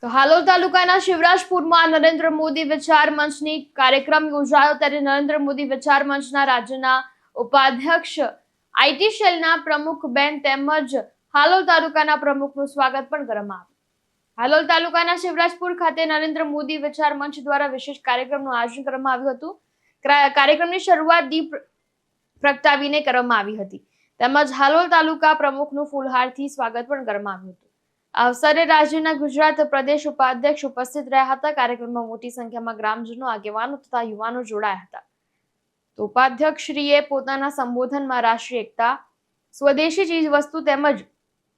તો હાલોલ તાલુકાના શિવરાજપુરમાં નરેન્દ્ર મોદી વિચાર મંચની કાર્યક્રમ યોજાયો ત્યારે નરેન્દ્ર મોદી વિચાર મંચના રાજ્યના ઉપાધ્યક્ષ આઈટી સેલના પ્રમુખ બેન તેમજ હાલોલ તાલુકાના પ્રમુખનું સ્વાગત પણ કરવામાં આવ્યું। હાલોલ તાલુકાના શિવરાજપુર ખાતે નરેન્દ્ર મોદી વિચાર મંચ દ્વારા વિશેષ કાર્યક્રમનું આયોજન કરવામાં આવ્યું હતું। કાર્યક્રમની શરૂઆત દીપ પ્રગટાવીને કરવામાં આવી હતી તેમજ હાલોલ તાલુકા પ્રમુખનું ફૂલહારથી સ્વાગત પણ કરવામાં આવ્યું હતું। આ અવસરે રાજ્યના ગુજરાત પ્રદેશ ઉપાધ્યક્ષ ઉપસ્થિત રહ્યા હતા। કાર્યક્રમમાં મોટી સંખ્યામાં ગ્રામજનો, આગેવાનો તથા યુવાનો જોડાયા હતા। તો ઉપાધ્યક્ષશ્રીએ પોતાના સંબોધનમાં રાષ્ટ્રીય એકતા, સ્વદેશી ચીજ વસ્તુ તેમજ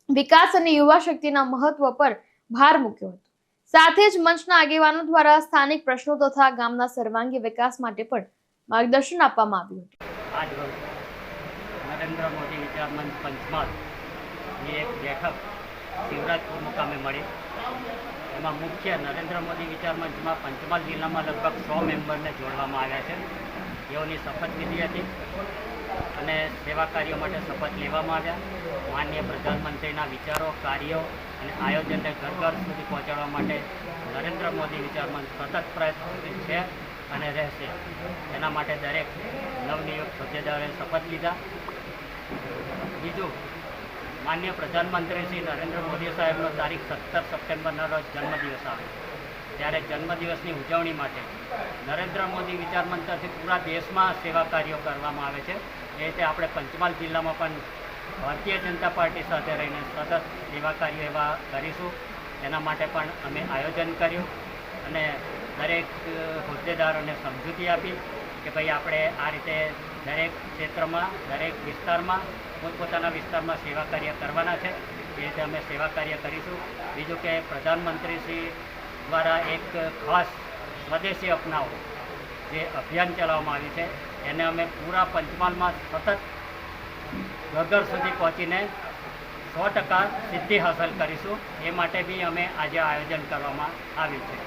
વિકાસ અને યુવા શક્તિના મહત્વ પર ભાર મૂક્યો હતો। સાથે જ મંચના આગેવાનો દ્વારા સ્થાનિક પ્રશ્નો તથા ગામના સર્વાંગી વિકાસ માટે પણ માર્ગદર્શન આપવામાં આવ્યું હતું। આજ રોજ નરેન્દ્ર મોદી વિચાર મંચ પંચમહાલની એક બેઠક શિવરાજપુર મુકામે મળી। એમાં મુખ્ય નરેન્દ્ર મોદી વિચાર મંચમાં પંચમહાલ જિલ્લામાં લગભગ 100 મેમ્બરને જોડવામાં આવ્યા છે। તેઓની શપથવિધિ હતી અને સેવા કાર્યો માટે શપથ લેવામાં આવ્યા। માનનીય પ્રધાનમંત્રીના વિચારો, કાર્યો અને આયોજનને ઘર ઘર સુધી પહોંચાડવા માટે નરેન્દ્ર મોદી વિચાર મંચ સતત પ્રયત્નશીલ છે અને રહેશે। એના માટે દરેક નવનિયુક્ત હોદ્દેદારોએ શપથ લીધા। બીજું, માનનીય પ્રધાનમંત્રી શ્રી નરેન્દ્ર મોદી સાહેબનો તારીખ 17 સપ્ટેમ્બરના રોજ જન્મદિવસ આવે ત્યારે જન્મદિવસની ઉજવણી માટે નરેન્દ્ર મોદી વિચાર મંચ તરફથી પૂરા દેશમાં સેવા કાર્યો કરવામાં આવે છે। એ રીતે આપણે પંચમહાલ જિલ્લામાં પણ ભારતીય જનતા પાર્ટી સાથે રહીને સતત સેવા કાર્યો એવા કરીશું। એના માટે પણ અમે આયોજન કર્યું અને દરેક હોદ્દેદારોને સમજૂતી આપી કે ભાઈ આપણે આ રીતે દરેક ક્ષેત્રમાં, દરેક વિસ્તારમાં પોતપોતાના વિસ્તારમાં સેવા કાર્ય કરવાના છે। એ રીતે અમે સેવા કાર્ય કરીશું। બીજું કે પ્રધાનમંત્રીશ્રી દ્વારા એક ખાસ સ્વદેશી અપનાવો જે અભિયાન ચલાવવામાં આવ્યું છે એને અમે પૂરા પંચમહાલમાં સતત ઘર સુધી પહોંચીને 100% સિદ્ધિ હાંસલ કરીશું। એ માટે બી અમે આજે આયોજન કરવામાં આવ્યું છે।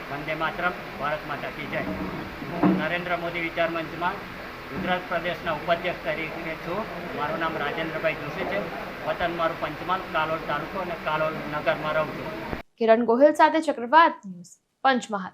વંદે માતરમ, ભારત માતા કી જય। નરેન્દ્ર મોદી વિચાર મંચમાં ગુજરાત પ્રદેશના ઉપાધ્યક્ષ તરીકે છું। મારું નામ રાજેન્દ્રભાઈ જોશી છે। વતન મારું પંચમહાલ, કાલોલ તાલુકો અને કાલોલ નગરમાં રહું છું। કિરણ ગોહિલ સાથે ચક્રવાત ન્યૂઝ, પંચમહાલ।